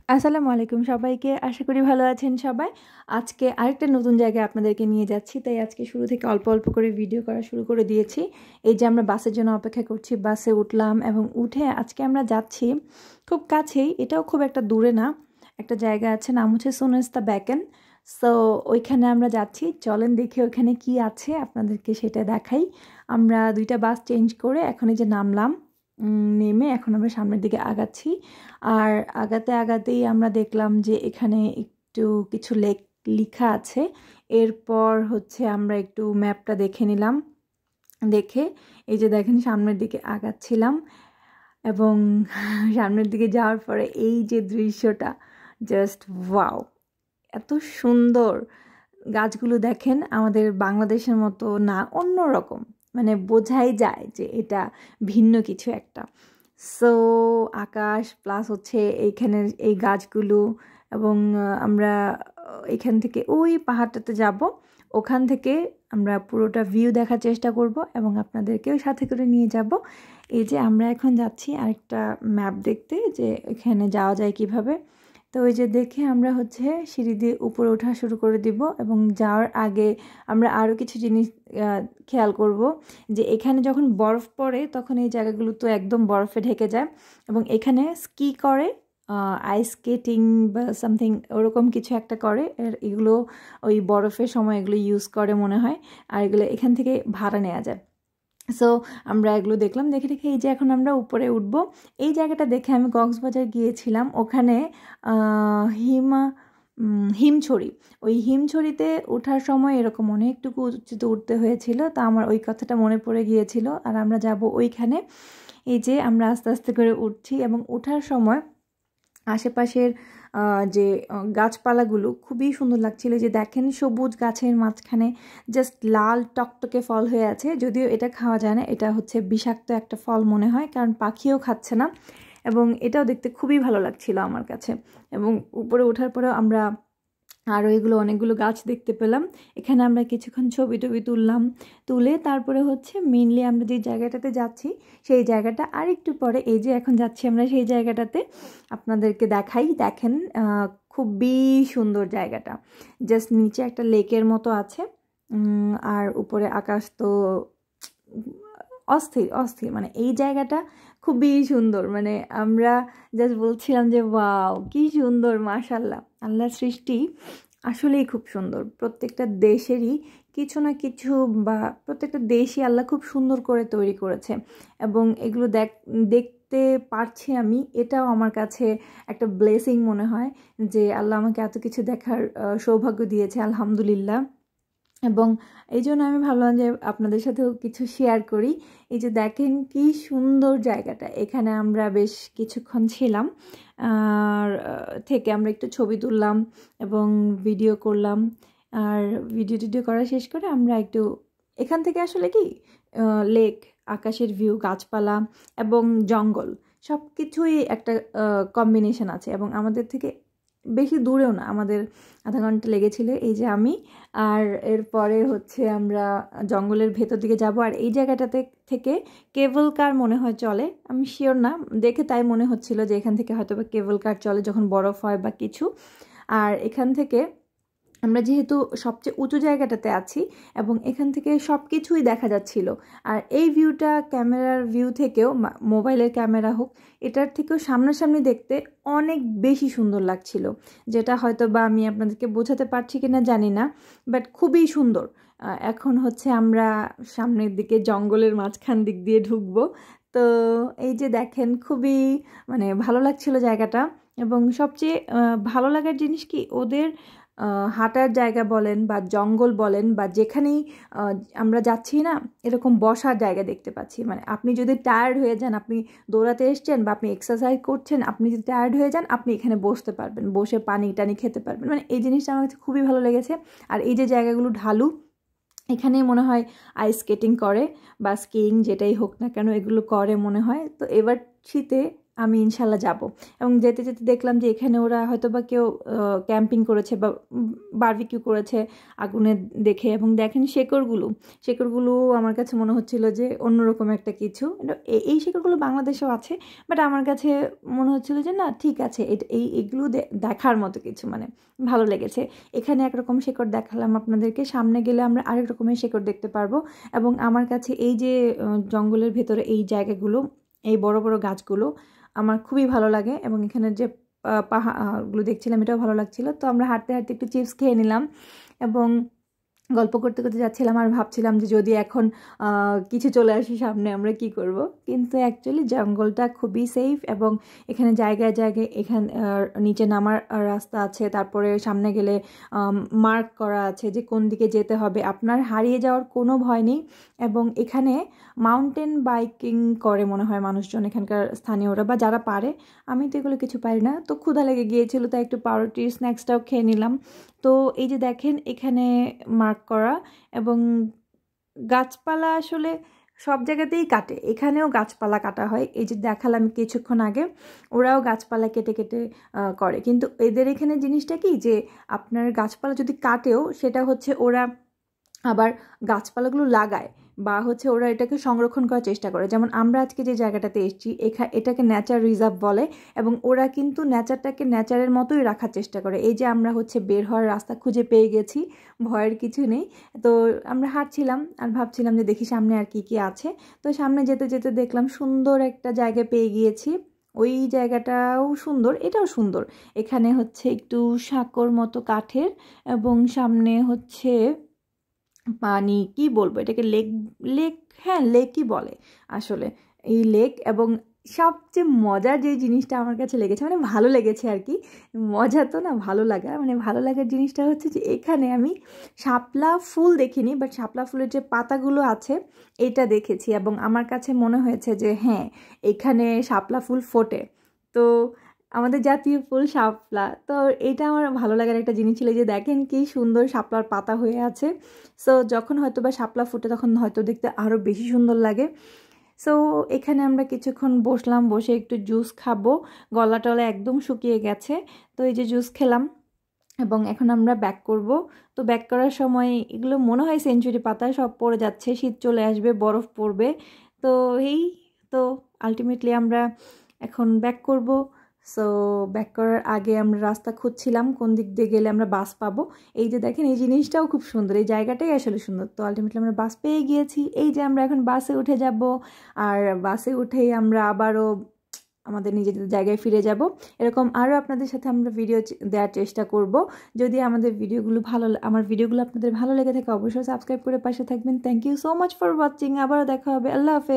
আসসালামু আলাইকুম সবাইকে। আশা করি ভালো আছেন সবাই। আজকে আরেকটা নতুন জায়গায় আপনাদেরকে নিয়ে যাচ্ছি। তাই আজকে শুরু থেকে অল্প অল্প করে ভিডিও করা শুরু করে দিয়েছি। এই যে আমরা বাসের জন্য অপেক্ষা করছি, বাসে উঠলাম এবং উঠে আজকে আমরা যাচ্ছি খুব কাছেই, এটাও খুব একটা দূরে না, একটা জায়গা আছে, নাম হচ্ছে সোনাস্তা ব্যাকেন। সো ওইখানে আমরা যাচ্ছি, চলেন দেখি ওইখানে কি আছে, আপনাদেরকে সেটা দেখাই। আমরা দুইটা বাস চেঞ্জ করে এখন এই যে নামলাম, নেমে এখন আমরা সামনের দিকে আগাচ্ছি। আর আগাতে আগাতেই আমরা দেখলাম যে এখানে একটু কিছু লেখা আছে। এরপর হচ্ছে আমরা একটু ম্যাপটা দেখে নিলাম, দেখে এই যে দেখেন সামনের দিকে আগাচ্ছিলাম এবং সামনের দিকে যাওয়ার পরে এই যে দৃশ্যটা, জাস্ট ওয়াও, এত সুন্দর। গাছগুলো দেখেন আমাদের বাংলাদেশের মতো না, অন্যরকম, মানে বোঝাই যায় যে এটা ভিন্ন কিছু একটা। সো আকাশ প্লাস হচ্ছে এইখানের এই গাছগুলো এবং আমরা এখান থেকে ওই পাহাড়টাতে যাব, ওখান থেকে আমরা পুরোটা ভিউ দেখার চেষ্টা করব এবং আপনাদেরকেও সাথে করে নিয়ে যাব। এই যে আমরা এখন যাচ্ছি আরেকটা ম্যাপ দেখতে যে এখানে যাওয়া যায় কিভাবে। তো ওই যে দেখে আমরা হচ্ছে সিঁড়ি দিয়ে উপরে ওঠা শুরু করে দিব এবং যাওয়ার আগে আমরা আরও কিছু জিনিস খেয়াল করব যে এখানে যখন বরফ পড়ে তখন এই জায়গাগুলো তো একদম বরফে ঢেকে যায় এবং এখানে স্কি করে, আইস স্কেটিং বা সামথিং ওরকম কিছু একটা করে, এগুলো ওই বরফের সময় এগুলো ইউজ করে মনে হয়, আর এগুলো এখান থেকে ভাড়া নেওয়া যায়। সো আমরা এগুলো দেখলাম, দেখে দেখে এই যে এখন আমরা উপরে উঠবো। এই জায়গাটা দেখে আমি কক্সবাজার গিয়েছিলাম, ওখানে হিমছড়ি, ওই হিমছড়িতে ওঠার সময় এরকম অনেকটুকু উঁচুতে উঠতে হয়েছিল, তা আমার ওই কথাটা মনে পড়ে গিয়েছিল। আর আমরা যাব ওইখানে। এই যে আমরা আস্তে আস্তে করে উঠছি এবং ওঠার সময় আশেপাশের যে গাছপালাগুলো খুবই সুন্দর লাগছিল। যে দেখেন সবুজ গাছের মাঝখানে জাস্ট লাল টকটকে ফল হয়ে আছে, যদিও এটা খাওয়া যায় না, এটা হচ্ছে বিষাক্ত একটা ফল মনে হয়, কারণ পাখিও খাচ্ছে না। এবং এটাও দেখতে খুবই ভালো লাগছিল আমার কাছে। এবং উপরে ওঠার পরেও আমরা আরও এগুলো অনেকগুলো গাছ দেখতে পেলাম। এখানে আমরা কিছুক্ষণ ছবি টবি তুললাম, তুলে তারপরে হচ্ছে মেইনলি আমরা যে জায়গাটাতে যাচ্ছি সেই জায়গাটা আর একটু পরে, এই যে এখন যাচ্ছি আমরা সেই জায়গাটাতে, আপনাদেরকে দেখাই। দেখেন খুবই সুন্দর জায়গাটা, জাস্ট নিচে একটা লেকের মতো আছে আর উপরে আকাশ তো অস্থির অস্থির, মানে এই জায়গাটা খুবই সুন্দর। মানে আমরা জাস্ট বলছিলাম যে ওয়াও কি সুন্দর, মাশাআল্লাহ, আল্লাহর সৃষ্টি আসলেই খুব সুন্দর। প্রত্যেকটা দেশেরই কিছু না কিছু, বা প্রত্যেকটা দেশই আল্লাহ খুব সুন্দর করে তৈরি করেছে এবং এগুলো দেখতে পারছি আমি, এটাও আমার কাছে একটা ব্লেসিং মনে হয় যে আল্লাহ আমাকে এত কিছু দেখার সৌভাগ্য দিয়েছে, আলহামদুলিল্লাহ। এবং এই জন্য আমি ভাবলাম যে আপনাদের সাথেও কিছু শেয়ার করি। এই যে দেখেন কি সুন্দর জায়গাটা, এখানে আমরা বেশ কিছুক্ষণ ছিলাম, আর থেকে আমরা একটু ছবি তুললাম এবং ভিডিও করলাম। আর ভিডিও করা শেষ করে আমরা একটু এখান থেকে আসলে কি লেক, আকাশের ভিউ, গাছপালা এবং জঙ্গল সব কিছুই একটা কম্বিনেশন আছে এবং আমাদের থেকে বেশি দূরেও না, আমাদের আধা ঘন্টা লেগেছিল। এই যে আমি, আর এরপরে হচ্ছে আমরা জঙ্গলের ভেতর দিকে যাব। আর এই জায়গাটাতে থেকে কেবল কার মনে হয় চলে, আমি শিওর না, দেখে তাই মনে হচ্ছিল যে এখান থেকে হয়তো বা কেবল কার চলে যখন বরফ হয় বা কিছু। আর এখান থেকে আমরা যেহেতু সবচেয়ে উঁচু জায়গাটাতে আছি এবং এখান থেকে সব কিছুই দেখা যাচ্ছিল, আর এই ভিউটা ক্যামেরার ভিউ থেকেও, মোবাইলের ক্যামেরা হোক, এটার থেকেও সামনাসামনি দেখতে অনেক বেশি সুন্দর লাগছিল, যেটা হয়তো বা আমি আপনাদেরকে বোঝাতে পারছি কিনা জানি না, বাট খুবই সুন্দর। এখন হচ্ছে আমরা সামনের দিকে জঙ্গলের মাঝখান দিক দিয়ে ঢুকবো। তো এই যে দেখেন খুবই মানে ভালো লাগছিল জায়গাটা। এবং সবচেয়ে ভালো লাগার জিনিস কি, ওদের হাঁটার জায়গা বলেন বা জঙ্গল বলেন বা যেখানেই আমরা যাচ্ছি না, এরকম বসার জায়গা দেখতে পাচ্ছি। মানে আপনি যদি টায়ার্ড হয়ে যান, আপনি দৌড়াতে এসছেন বা আপনি এক্সারসাইজ করছেন, আপনি যদি টায়ার্ড হয়ে যান আপনি এখানে বসতে পারবেন, বসে পানি টানি খেতে পারবেন। মানে এই জিনিসটা আমার কাছে খুবই ভালো লেগেছে। আর এই যে জায়গাগুলো ঢালু, এখানেই মনে হয় আইস স্কেটিং করে বা স্কিইং যেটাই হোক না কেন এগুলো করে মনে হয়। তো এবার শীতে আমি ইনশাল্লাহ যাব। এবং যেতে যেতে দেখলাম যে এখানে ওরা হয়তো বা কেউ ক্যাম্পিং করেছে বা বারবিকিউ করেছে আগুনে দেখে। এবং দেখেন শেকড়গুলো আমার কাছে মনে হচ্ছিল যে অন্যরকম একটা কিছু। এই শেকড়গুলো বাংলাদেশেও আছে, বাট আমার কাছে মনে হচ্ছিল যে না ঠিক আছে, এইগুলো দেখার মতো কিছু, মানে ভালো লেগেছে। এখানে একরকম শেকড় দেখালাম আপনাদেরকে, সামনে গেলে আমরা আরেক রকমের শেকড় দেখতে পারবো। এবং আমার কাছে এই যে জঙ্গলের ভেতরে এই জায়গাগুলো, এই বড় বড় গাছগুলো আমার খুবই ভালো লাগে। এবং এখানের যে পাহাড়গুলো দেখছিলাম এটাও ভালো লাগছিল। তো আমরা হাঁটতে হাঁটতে একটু চিপস খেয়ে নিলাম এবং গল্প করতে করতে যাচ্ছিলাম, আর ভাবছিলাম যে যদি এখন কিছু চলে আসি সামনে আমরা কি করব। কিন্তু অ্যাকচুয়ালি জঙ্গলটা খুবই সেফ এবং এখানে জায়গায় জায়গায় এখানে নিচে নামার রাস্তা আছে, তারপরে সামনে গেলে মার্ক করা আছে যে কোন দিকে যেতে হবে, আপনার হারিয়ে যাওয়ার কোনো ভয় নেই। এবং এখানে মাউন্টেন বাইকিং করে মনে হয় মানুষজন, এখানকার স্থানীয়রা বা যারা পারে। আমি তো এগুলো কিছু পারি না, তো ক্ষুধা লেগে গিয়েছিল, তাই একটু পাউরুটির স্ন্যাক্সটাও খেয়ে নিলাম। তো এই যে দেখেন এখানে মার্ক করা, এবং গাছপালা আসলে সব জায়গাতেই কাটে, এখানেও গাছপালা কাটা হয়। এই যে দেখালাম কিছুক্ষণ আগে, ওরাও গাছপালা কেটে কেটে করে। কিন্তু এদের এখানে জিনিসটা কি যে আপনার গাছপালা যদি কাটেও, সেটা হচ্ছে ওরা আবার গাছপালাগুলো লাগায় বা হচ্ছে ওরা এটাকে সংরক্ষণ করার চেষ্টা করে। যেমন আমরা আজকে যে জায়গাটাতে এসেছি এটাকে নেচার রিজার্ভ বলে, এবং ওরা কিন্তু নেচারটাকে নেচারের মতোই রাখার চেষ্টা করে। এই যে আমরা হচ্ছে বের হওয়ার রাস্তা খুঁজে পেয়ে গেছি, ভয়ের কিছু নেই। তো আমরা হাঁটছিলাম আর ভাবছিলাম যে দেখি সামনে আর কি কি আছে। তো সামনে যেতে যেতে দেখলাম সুন্দর একটা জায়গা পেয়ে গিয়েছি। ওই জায়গাটাও সুন্দর, এটাও সুন্দর। এখানে হচ্ছে একটু সাঁকোর মতো কাঠের, এবং সামনে হচ্ছে পানি, কি বলবো এটাকে, লেক লেক হ্যাঁ লেকই বলে আসলে, এই লেক। এবং সবচেয়ে মজার যে জিনিসটা আমার কাছে লেগেছে, মানে ভালো লেগেছে আর কি, মজা তো না, ভালো লাগা, মানে ভালো লাগার জিনিসটা হচ্ছে যে এখানে আমি শাপলা ফুল দেখিনি, বাট শাপলা ফুলের যে পাতাগুলো আছে এটা দেখেছি। এবং আমার কাছে মনে হয়েছে যে হ্যাঁ এখানে শাপলা ফুল ফোটে। তো আমাদের জাতীয় ফুল শাপলা, তো এটা আমার ভালো লাগার একটা জিনিস ছিল যে দেখেন কি সুন্দর শাপলার পাতা হয়ে আছে। সো যখন হয়তো বা শাপলা ফুটে তখন হয়তো দেখতে আরও বেশি সুন্দর লাগে। সো এখানে আমরা কিছুক্ষণ বসলাম, বসে একটু জুস খাবো, গলা টলা একদম শুকিয়ে গেছে। তো এই যে জুস খেলাম এবং এখন আমরা ব্যাক করব। তো ব্যাক করার সময় এগুলো মনে হয় সেঞ্চুরি পাতা সব পড়ে যাচ্ছে, শীত চলে আসবে, বরফ পড়বে। তো এই তো আলটিমেটলি আমরা এখন ব্যাক করব। সো ব্যাক করার আগে আমরা রাস্তা খুঁজছিলাম কোন দিক দিয়ে গেলে আমরা বাস পাবো। এই যে দেখেন এই জিনিসটাও খুব সুন্দর, এই জায়গাটাই আসলে সুন্দর। তো আলটিমেটলি আমরা বাস পেয়ে গিয়েছি। এই যে আমরা এখন বাসে উঠে যাব, আর বাসে উঠেই আমরা আবারও আমাদের নিজেদের জায়গায় ফিরে যাব। এরকম আরও আপনাদের সাথে আমরা ভিডিও দেওয়ার চেষ্টা করব। যদি আমার ভিডিওগুলো আপনাদের ভালো লেগে থাকে অবশ্যই সাবস্ক্রাইব করে পাশে থাকবেন। Thank you so much for watching. আবারও দেখা হবে। আল্লাহ হাফেজ।